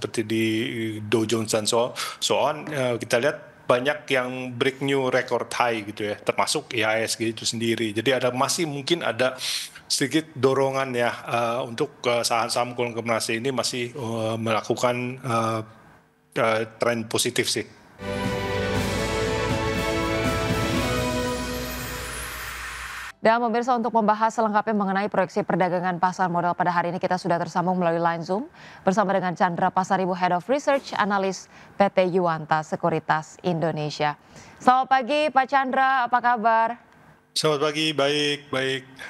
seperti di Dow Jones dan so on, kita lihat banyak yang break new record high gitu ya, termasuk IHSG itu sendiri. Jadi masih mungkin ada sedikit dorongan ya untuk saham-saham konglomerasi ini masih melakukan tren positif sih. Dan pemirsa, untuk membahas selengkapnya mengenai proyeksi perdagangan pasar modal pada hari ini, kita sudah tersambung melalui line Zoom bersama dengan Chandra Pasaribu, Head of Research Analis PT Yuanta Sekuritas Indonesia. Selamat pagi Pak Chandra, apa kabar? Selamat pagi, baik.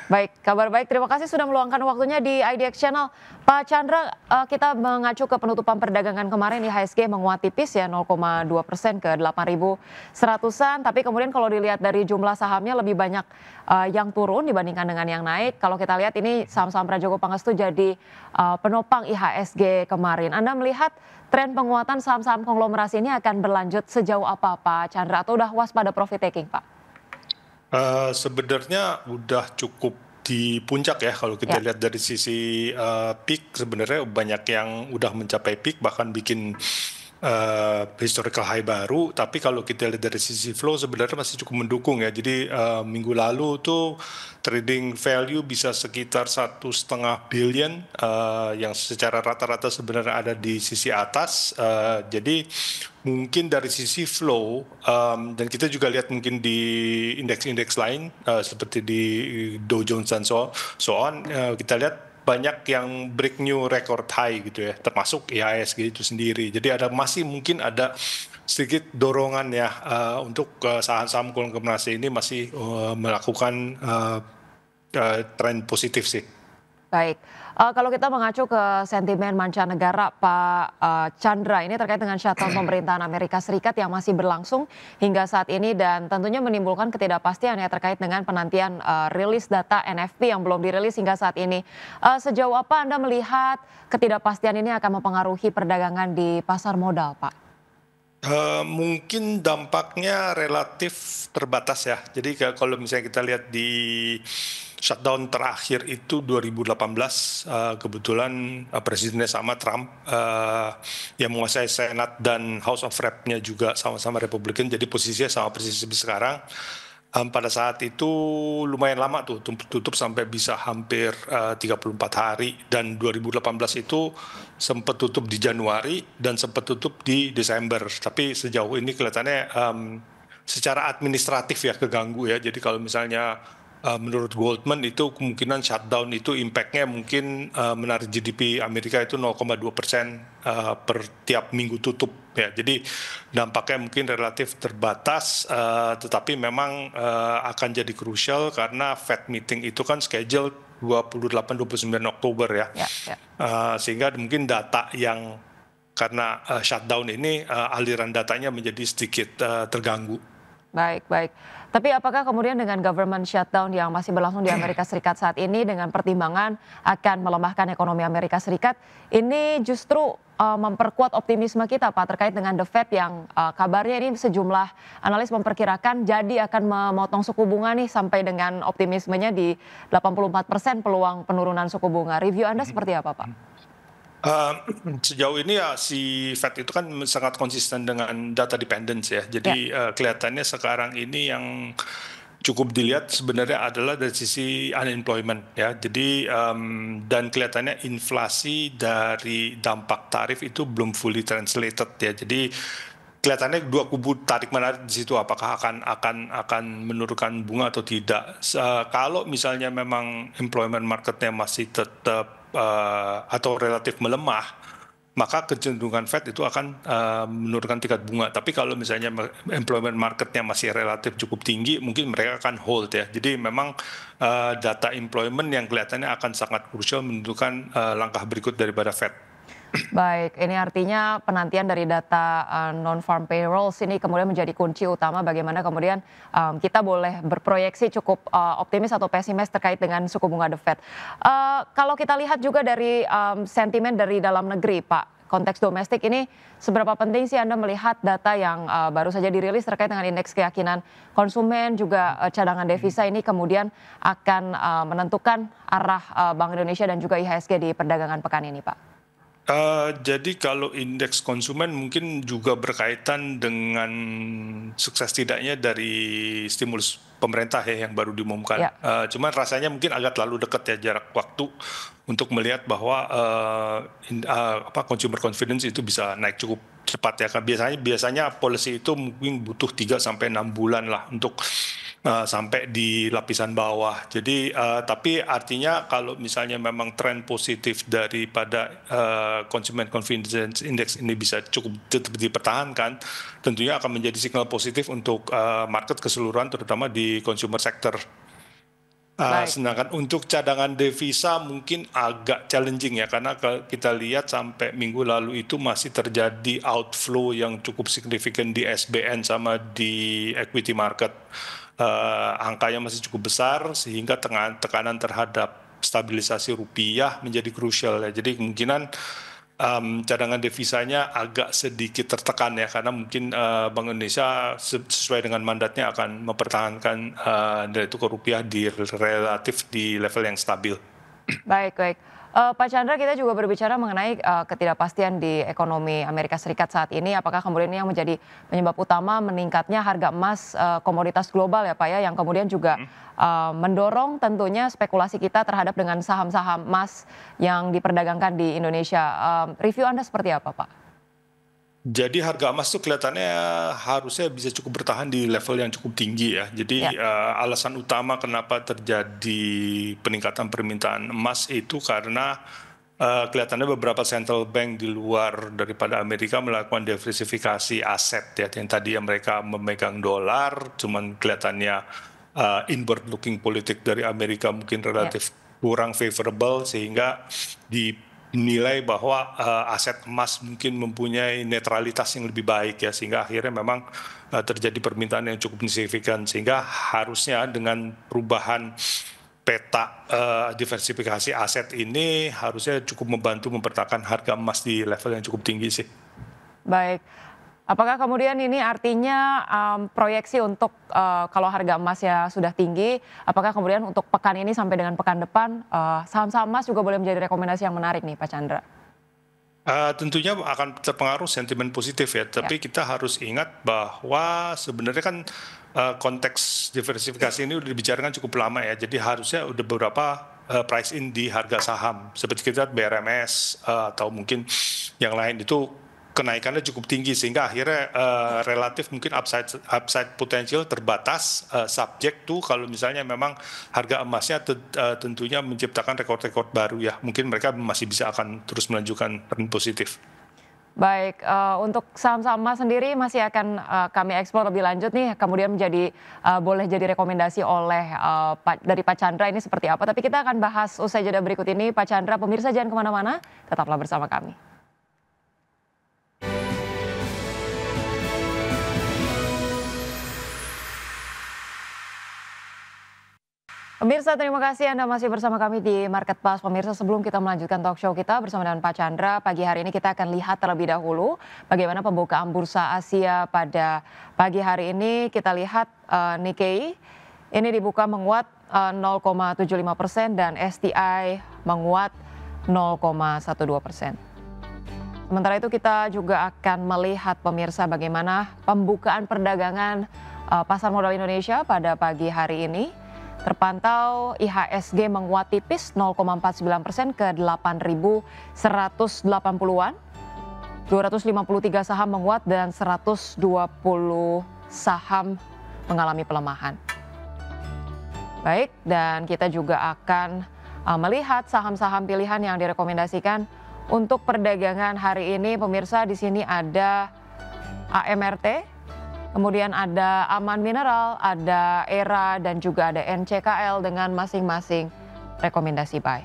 Baik, kabar baik. Terima kasih sudah meluangkan waktunya di IDX Channel. Pak Chandra, kita mengacu ke penutupan perdagangan kemarin, IHSG menguat tipis ya 0,2% ke 8.100-an. Tapi kemudian kalau dilihat dari jumlah sahamnya lebih banyak yang turun dibandingkan dengan yang naik. Kalau kita lihat ini saham-saham Prajogo Pangestu jadi penopang IHSG kemarin. Anda melihat tren penguatan saham-saham konglomerasi ini akan berlanjut sejauh apa Pak Chandra? Atau udah waspada profit taking Pak? Sebenarnya udah cukup di puncak ya kalau kita lihat dari sisi peak. Sebenarnya banyak yang udah mencapai peak, bahkan bikin historical high baru. Tapi kalau kita lihat dari sisi flow sebenarnya masih cukup mendukung ya. Jadi minggu lalu tuh trading value bisa sekitar 1,5 billion yang secara rata-rata sebenarnya ada di sisi atas. Jadi mungkin dari sisi flow, dan kita juga lihat mungkin di indeks-indeks lain seperti di Dow Jones dan so on, kita lihat banyak yang break new record high gitu ya, termasuk IHSG itu sendiri. Jadi masih mungkin ada sedikit dorongan ya untuk saham-saham konglomerasi ini masih melakukan tren positif sih. Baik, kalau kita mengacu ke sentimen mancanegara Pak Chandra, ini terkait dengan shutdown pemerintahan Amerika Serikat yang masih berlangsung hingga saat ini dan tentunya menimbulkan ketidakpastian ya terkait dengan penantian rilis data NFP yang belum dirilis hingga saat ini. Sejauh apa Anda melihat ketidakpastian ini akan mempengaruhi perdagangan di pasar modal, Pak? Mungkin dampaknya relatif terbatas ya. Jadi kalau misalnya kita lihat di shutdown terakhir itu 2018, kebetulan presidennya sama Trump, yang menguasai Senat dan House of Rep-nya juga sama-sama Republikan, jadi posisinya sama persis seperti sekarang. Pada saat itu lumayan lama tuh, tutup sampai bisa hampir 34 hari, dan 2018 itu sempat tutup di Januari dan sempat tutup di Desember. Tapi sejauh ini kelihatannya secara administratif ya keganggu ya. Jadi kalau misalnya menurut Goldman itu kemungkinan shutdown itu impact-nya mungkin menarik GDP Amerika itu 0,2% per tiap minggu tutup ya. Jadi dampaknya mungkin relatif terbatas, tetapi memang akan jadi krusial karena Fed meeting itu kan schedule 28-29 Oktober ya. Sehingga mungkin data yang karena shutdown ini aliran datanya menjadi sedikit terganggu. Baik. Tapi apakah kemudian dengan government shutdown yang masih berlangsung di Amerika Serikat saat ini dengan pertimbangan akan melemahkan ekonomi Amerika Serikat, ini justru memperkuat optimisme kita Pak terkait dengan The Fed yang kabarnya ini sejumlah analis memperkirakan jadi akan memotong suku bunga nih sampai dengan optimismenya di 84% peluang penurunan suku bunga. Review Anda seperti apa Pak? Sejauh ini ya si Fed itu kan sangat konsisten dengan data dependence ya. Jadi kelihatannya sekarang ini yang cukup dilihat sebenarnya adalah dari sisi unemployment ya. Jadi dan kelihatannya inflasi dari dampak tarif itu belum fully translated ya. Jadi kelihatannya dua kubu tarik menarik di situ, apakah akan menurunkan bunga atau tidak. Kalau misalnya memang employment marketnya masih tetap atau relatif melemah, maka kecenderungan Fed itu akan menurunkan tingkat bunga. Tapi kalau misalnya employment marketnya masih relatif cukup tinggi, mungkin mereka akan hold ya. Jadi memang data employment yang kelihatannya akan sangat krusial menentukan langkah berikut daripada Fed. Baik, ini artinya penantian dari data non-farm payrolls ini kemudian menjadi kunci utama bagaimana kemudian kita boleh berproyeksi cukup optimis atau pesimis terkait dengan suku bunga The Fed. Kalau kita lihat juga dari sentimen dari dalam negeri, Pak, konteks domestik ini seberapa penting sih Anda melihat data yang baru saja dirilis terkait dengan indeks keyakinan konsumen juga cadangan devisa ini kemudian akan menentukan arah Bank Indonesia dan juga IHSG di perdagangan pekan ini, Pak? Jadi kalau indeks konsumen mungkin juga berkaitan dengan sukses tidaknya dari stimulus pemerintah ya yang baru diumumkan. Ya, Cuman rasanya mungkin agak terlalu dekat ya jarak waktu untuk melihat bahwa consumer confidence itu bisa naik cukup cepat ya. Kan biasanya policy itu mungkin butuh 3 sampai 6 bulan lah untuk sampai di lapisan bawah. Jadi tapi artinya kalau misalnya memang tren positif daripada consumer confidence index ini bisa cukup tetap dipertahankan, tentunya akan menjadi signal positif untuk market keseluruhan terutama di consumer sector. baik. Sedangkan untuk cadangan devisa mungkin agak challenging ya karena kita lihat sampai minggu lalu itu masih terjadi outflow yang cukup signifikan di SBN sama di equity market. Angkanya masih cukup besar sehingga tekanan terhadap stabilisasi rupiah menjadi krusial ya. Jadi kemungkinan cadangan devisanya agak sedikit tertekan ya karena mungkin Bank Indonesia sesuai dengan mandatnya akan mempertahankan nilai tukar rupiah di relatif di level yang stabil. Baik, baik. Pak Chandra, kita juga berbicara mengenai ketidakpastian di ekonomi Amerika Serikat saat ini. Apakah kemudian ini yang menjadi penyebab utama meningkatnya harga emas komoditas global ya Pak ya, yang kemudian juga mendorong tentunya spekulasi kita terhadap dengan saham-saham emas yang diperdagangkan di Indonesia. Review Anda seperti apa Pak? Jadi harga emas tuh kelihatannya harusnya bisa cukup bertahan di level yang cukup tinggi ya. Jadi Ya, alasan utama kenapa terjadi peningkatan permintaan emas itu karena kelihatannya beberapa central bank di luar daripada Amerika melakukan diversifikasi aset ya. Yang tadi mereka memegang dolar, cuman kelihatannya inward looking politik dari Amerika mungkin ya. relatif kurang favorable sehingga dinilai bahwa aset emas mungkin mempunyai netralitas yang lebih baik ya sehingga akhirnya memang terjadi permintaan yang cukup signifikan sehingga harusnya dengan perubahan peta diversifikasi aset ini harusnya cukup membantu mempertahankan harga emas di level yang cukup tinggi sih. Baik. Apakah kemudian ini artinya proyeksi untuk kalau harga emasnya sudah tinggi, apakah kemudian untuk pekan ini sampai dengan pekan depan saham-saham emas juga boleh menjadi rekomendasi yang menarik nih Pak Chandra? Tentunya akan terpengaruh sentimen positif ya, Ya, tapi kita harus ingat bahwa sebenarnya kan konteks diversifikasi ini udah dibicarakan cukup lama ya, jadi harusnya udah beberapa price in di harga saham, seperti kita lihat BRMS atau mungkin yang lain itu kenaikannya cukup tinggi sehingga akhirnya relatif mungkin upside potential terbatas subject tuh kalau misalnya memang harga emasnya tentunya menciptakan rekor-rekor baru ya mungkin mereka masih bisa akan terus melanjutkan tren positif. baik. Untuk saham-saham emas sendiri masih akan kami eksplor lebih lanjut nih, kemudian menjadi boleh jadi rekomendasi oleh dari Pak Chandra ini seperti apa. Tapi kita akan bahas usai jeda berikut ini. Pak Chandra, pemirsa jangan kemana-mana, tetaplah bersama kami. Pemirsa, terima kasih Anda masih bersama kami di Market Plus. Pemirsa, sebelum kita melanjutkan talk show kita bersama dengan Pak Chandra, pagi hari ini kita akan lihat terlebih dahulu bagaimana pembukaan bursa Asia pada pagi hari ini. Kita lihat Nikkei ini dibuka menguat 0,75% dan STI menguat 0,12%. Sementara itu kita juga akan melihat pemirsa bagaimana pembukaan perdagangan pasar modal Indonesia pada pagi hari ini. Terpantau IHSG menguat tipis 0,49% ke 8.180-an. 253 saham menguat dan 120 saham mengalami pelemahan. Baik, dan kita juga akan melihat saham-saham pilihan yang direkomendasikan untuk perdagangan hari ini. Pemirsa, di sini ada AMRT, kemudian ada Aman Mineral, ada ERA, dan juga ada NCKL dengan masing-masing rekomendasi buy.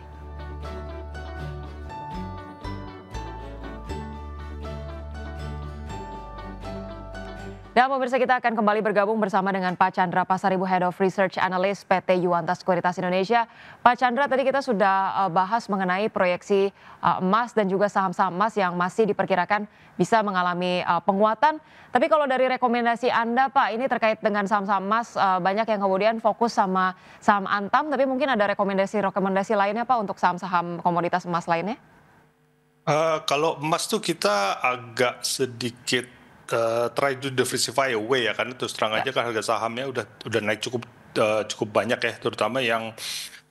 Dan pemirsa, kita akan kembali bergabung bersama dengan Pak Chandra Pasaribu, Head of Research Analyst PT Yuanta Sekuritas Indonesia. Pak Chandra, tadi kita sudah bahas mengenai proyeksi emas dan juga saham-saham emas yang masih diperkirakan bisa mengalami penguatan. Tapi kalau dari rekomendasi Anda Pak, ini terkait dengan saham-saham emas, banyak yang kemudian fokus sama saham Antam, tapi mungkin ada rekomendasi lainnya Pak untuk saham-saham komoditas emas lainnya? Kalau emas tuh kita agak sedikit try to diversify away ya, karena terus terang Ya, aja kan harga sahamnya udah naik cukup banyak ya, terutama yang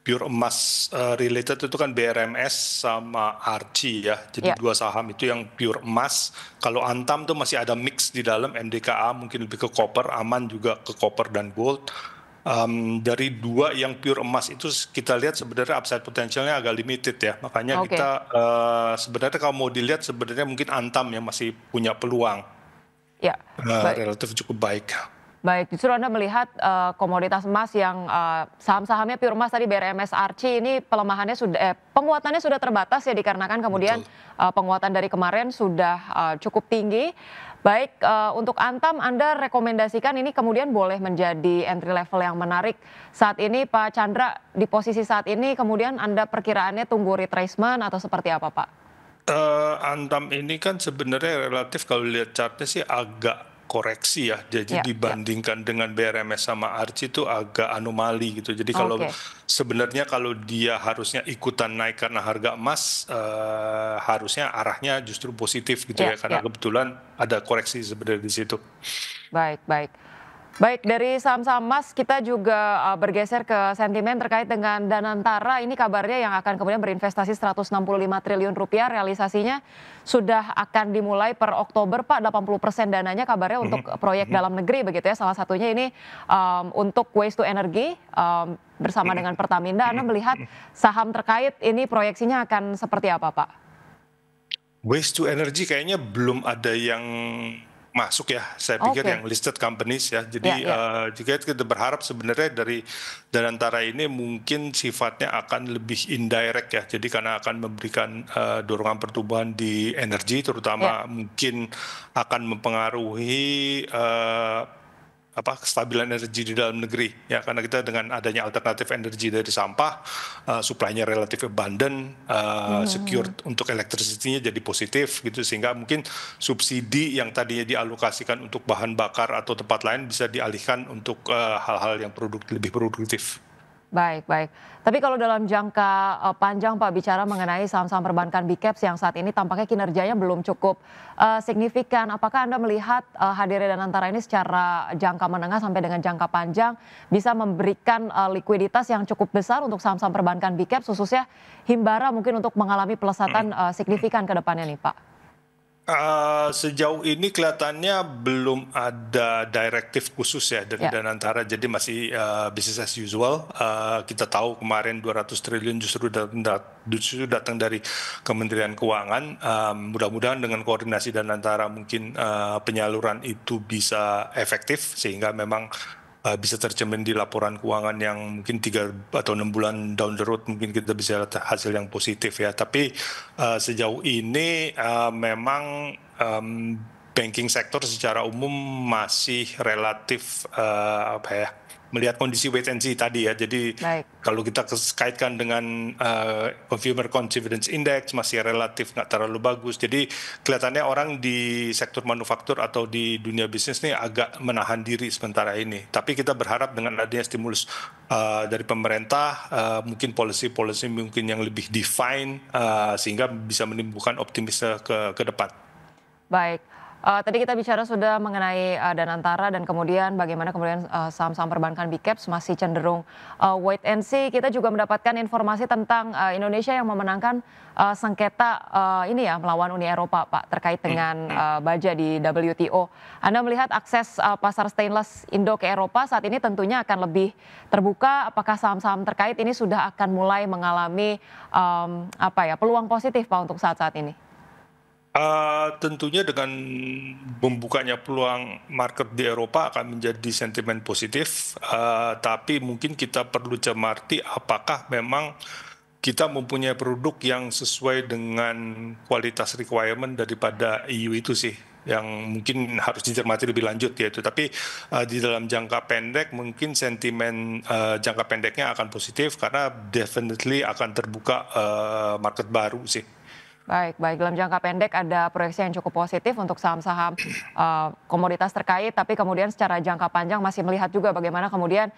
pure emas related itu kan BRMS sama Archie ya. Jadi ya, dua saham itu yang pure emas. Kalau Antam tuh masih ada mix di dalam MDKA, mungkin lebih ke copper, Aman juga ke copper dan gold. Dari dua yang pure emas itu kita lihat sebenarnya upside potensialnya agak limited ya. Makanya oke. kita sebenarnya kalau mau dilihat sebenarnya mungkin Antam yang masih punya peluang Ya, baik. relatif cukup baik. Baik, justru Anda melihat komoditas emas yang saham-sahamnya pure emas tadi BRMS Archie ini pelemahannya sudah penguatannya sudah terbatas ya dikarenakan kemudian Betul. penguatan dari kemarin sudah cukup tinggi. Baik, untuk Antam Anda rekomendasikan ini kemudian boleh menjadi entry level yang menarik saat ini Pak Chandra, di posisi saat ini kemudian Anda perkiraannya tunggu retracement atau seperti apa Pak? Antam ini kan sebenarnya relatif kalau lihat chartnya sih agak koreksi ya. Jadi Ya, ya, dibandingkan dengan BRMS sama Archie itu agak anomali gitu. Jadi kalau oke. sebenarnya kalau dia harusnya ikutan naik karena harga emas, harusnya arahnya justru positif gitu Ya, ya. Karena ya. kebetulan ada koreksi sebenarnya di situ. Baik, baik. Baik, dari saham-saham emas kita juga bergeser ke sentimen terkait dengan Danantara. Ini kabarnya yang akan kemudian berinvestasi 165 triliun rupiah, realisasinya sudah akan dimulai per Oktober, Pak. 80% dananya kabarnya untuk proyek dalam negeri begitu ya. Salah satunya ini untuk waste to energy bersama dengan Pertamina. Anda melihat saham terkait ini proyeksinya akan seperti apa, Pak? Waste to energy kayaknya belum ada yang masuk ya. Saya pikir Oke, yang listed companies ya. ya, Jadi ya. juga kita berharap sebenarnya dari antara ini mungkin sifatnya akan lebih indirect ya. Jadi karena akan memberikan dorongan pertumbuhan di energi, Ya. terutama mungkin akan mempengaruhi kestabilan energi di dalam negeri ya, karena kita dengan adanya alternatif energi dari sampah, supply-nya relatif abundant, secure untuk electricity-nya jadi positif gitu, sehingga mungkin subsidi yang tadinya dialokasikan untuk bahan bakar atau tempat lain bisa dialihkan untuk hal-hal yang lebih produktif. Baik, baik. Tapi kalau dalam jangka panjang Pak bicara mengenai saham-saham perbankan big caps yang saat ini tampaknya kinerjanya belum cukup signifikan. Apakah Anda melihat hadirnya Danantara ini secara jangka menengah sampai dengan jangka panjang bisa memberikan likuiditas yang cukup besar untuk saham-saham perbankan big caps khususnya Himbara mungkin untuk mengalami pelesatan signifikan ke depannya nih Pak? Sejauh ini kelihatannya belum ada direktif khusus ya dari Ya, Danantara, jadi masih business as usual. Kita tahu kemarin 200 triliun justru datang dari Kementerian Keuangan. Mudah-mudahan dengan koordinasi Danantara mungkin penyaluran itu bisa efektif sehingga memang bisa tercermin di laporan keuangan yang mungkin 3 atau 6 bulan down the road mungkin kita bisa lihat hasil yang positif ya. Tapi sejauh ini memang banking sektor secara umum masih relatif melihat kondisi wait and see tadi ya. Jadi baik. kalau kita kaitkan dengan consumer confidence index masih relatif nggak terlalu bagus. Jadi kelihatannya orang di sektor manufaktur atau di dunia bisnis nih agak menahan diri sementara ini. Tapi kita berharap dengan adanya stimulus dari pemerintah, mungkin policy-policy mungkin yang lebih define, sehingga bisa menimbulkan optimisme ke depan. Baik, tadi kita bicara sudah mengenai Danantara dan kemudian bagaimana kemudian saham-saham perbankan big caps masih cenderung wait and see. Kita juga mendapatkan informasi tentang Indonesia yang memenangkan sengketa ini ya melawan Uni Eropa, Pak, terkait dengan baja di WTO. Anda melihat akses pasar stainless Indo ke Eropa saat ini tentunya akan lebih terbuka. Apakah saham-saham terkait ini sudah akan mulai mengalami peluang positif, Pak, untuk saat-saat ini? Tentunya dengan membukanya peluang market di Eropa akan menjadi sentimen positif, tapi mungkin kita perlu cermati apakah memang kita mempunyai produk yang sesuai dengan kualitas requirement daripada EU itu sih yang mungkin harus dicermati lebih lanjut yaitu. Tapi di dalam jangka pendek mungkin sentimen jangka pendeknya akan positif karena definitely akan terbuka market baru sih. Baik, baik. Dalam jangka pendek ada proyeksi yang cukup positif untuk saham-saham komoditas terkait, tapi kemudian secara jangka panjang masih melihat juga bagaimana kemudian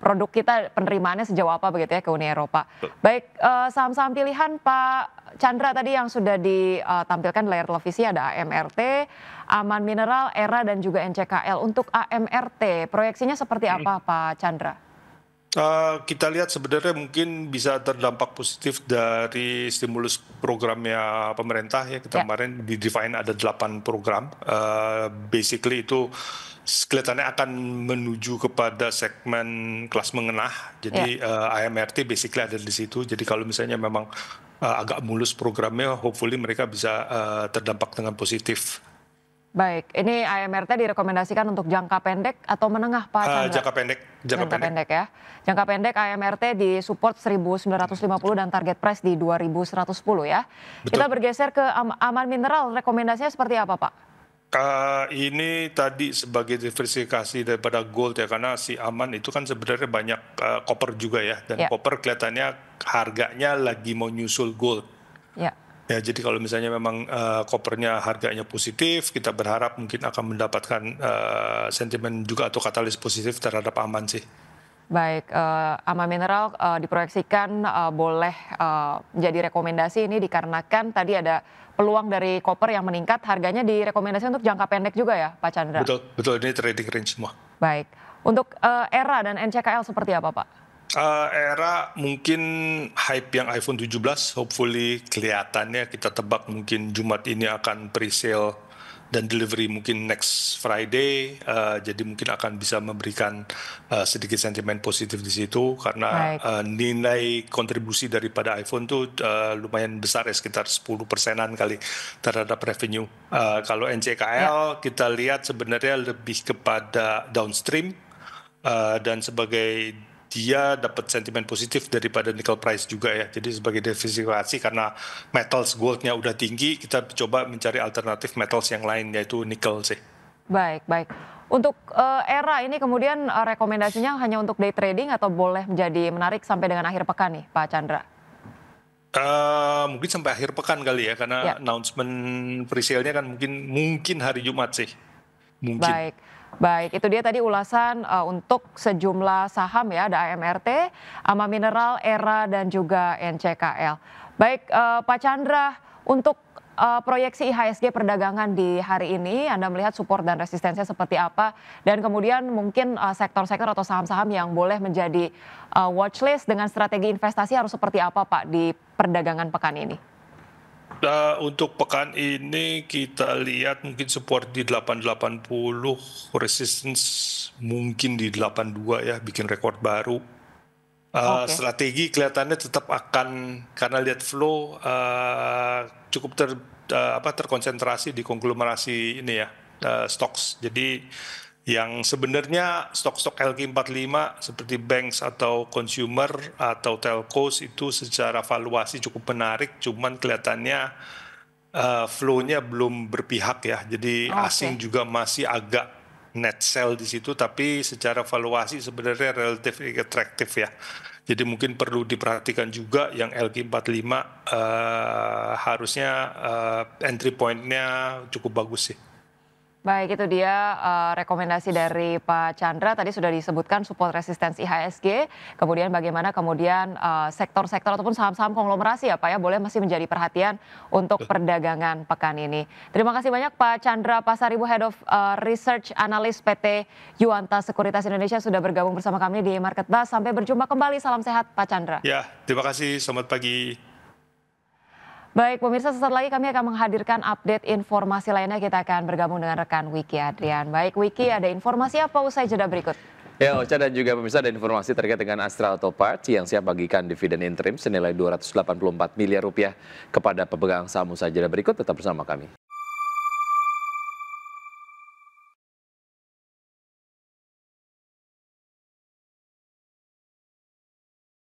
produk kita penerimaannya sejauh apa begitu ya ke Uni Eropa. Baik, saham-saham pilihan Pak Chandra tadi yang sudah ditampilkan di layar televisi ada AMRT, Aman Mineral, ERA dan juga NCKL. Untuk AMRT, proyeksinya seperti apa Pak Chandra? Kita lihat sebenarnya mungkin bisa terdampak positif dari stimulus programnya pemerintah ya. Kemarin di Define ada 8 program. Basically itu kelihatannya akan menuju kepada segmen kelas menengah. Jadi AMRT basically ada di situ. Jadi kalau misalnya memang agak mulus programnya, hopefully mereka bisa terdampak dengan positif. Baik, ini AMRT direkomendasikan untuk jangka pendek atau menengah Pak Chandra? Jangka pendek Ya. Jangka pendek AMRT di support 1950 dan target price di 2110 ya. Betul. Kita bergeser ke Aman Mineral, rekomendasinya seperti apa Pak? Ini tadi sebagai diversifikasi daripada gold ya, karena si Aman itu kan sebenarnya banyak copper juga ya, dan copper kelihatannya harganya lagi mau nyusul gold. Ya, jadi kalau misalnya memang kopernya harganya positif, kita berharap mungkin akan mendapatkan sentimen juga atau katalis positif terhadap Aman sih. Baik, Aman Mineral diproyeksikan boleh jadi rekomendasi ini dikarenakan tadi ada peluang dari koper yang meningkat, harganya direkomendasi untuk jangka pendek juga ya Pak Chandra? Betul, ini trading range semua. Baik, untuk ERA dan NCKL seperti apa Pak? Era mungkin hype yang iPhone 17, hopefully kelihatannya kita tebak mungkin Jumat ini akan pre-sale dan delivery mungkin next Friday, jadi mungkin akan bisa memberikan sedikit sentimen positif di situ karena nilai kontribusi daripada iPhone tuh lumayan besar ya, sekitar 10%-an kali terhadap revenue. Kalau NCKL kita lihat sebenarnya lebih kepada downstream dan sebagai dia dapat sentimen positif daripada nickel price juga ya. Jadi sebagai diversifikasi karena metals goldnya udah tinggi, kita coba mencari alternatif metals yang lain yaitu nickel sih. Baik. Untuk ERA ini kemudian rekomendasinya hanya untuk day trading atau boleh menjadi menarik sampai dengan akhir pekan nih Pak Chandra? Mungkin sampai akhir pekan kali ya, karena announcement pre-sale-nya kan mungkin hari Jumat sih. Mungkin. Baik, itu dia tadi ulasan untuk sejumlah saham ya, ada AMRT, Aman Mineral, ERA, dan juga NCKL. Baik, Pak Chandra, untuk proyeksi IHSG perdagangan di hari ini, Anda melihat support dan resistensinya seperti apa? Dan kemudian mungkin sektor-sektor atau saham-saham yang boleh menjadi watchlist dengan strategi investasi harus seperti apa Pak di perdagangan pekan ini? Untuk pekan ini kita lihat mungkin support di 880, resistance mungkin di 82 ya, bikin rekor baru. Strategi kelihatannya tetap akan, karena lihat flow cukup terkonsentrasi di konglomerasi ini ya, stocks. Jadi yang sebenarnya stok-stok LQ45 seperti banks atau consumer atau telcos itu secara valuasi cukup menarik, cuman kelihatannya flow-nya belum berpihak ya. Jadi asing juga masih agak net sell di situ, tapi secara valuasi sebenarnya relatif atraktif ya. Jadi mungkin perlu diperhatikan juga yang LQ45 harusnya entry point-nya cukup bagus sih. Baik, itu dia rekomendasi dari Pak Chandra. Tadi sudah disebutkan support resistensi IHSG. Kemudian bagaimana sektor-sektor ataupun saham-saham konglomerasi ya Pak ya, boleh masih menjadi perhatian untuk perdagangan pekan ini. Terima kasih banyak Pak Chandra Pasaribu, Head of Research Analyst PT Yuanta Sekuritas Indonesia sudah bergabung bersama kami di Market Buzz. Sampai berjumpa kembali, salam sehat Pak Chandra. Ya, terima kasih, selamat pagi. Baik pemirsa, sesaat lagi kami akan menghadirkan update informasi lainnya. Kita akan bergabung dengan rekan Wiki Adrian. Baik Wiki, ada informasi apa usai jeda berikut? Ya, Ocha dan juga pemirsa, ada informasi terkait dengan Astra Auto Parts yang siap bagikan dividen interim senilai 284 miliar rupiah kepada pemegang saham. Usai jeda berikut, tetap bersama kami.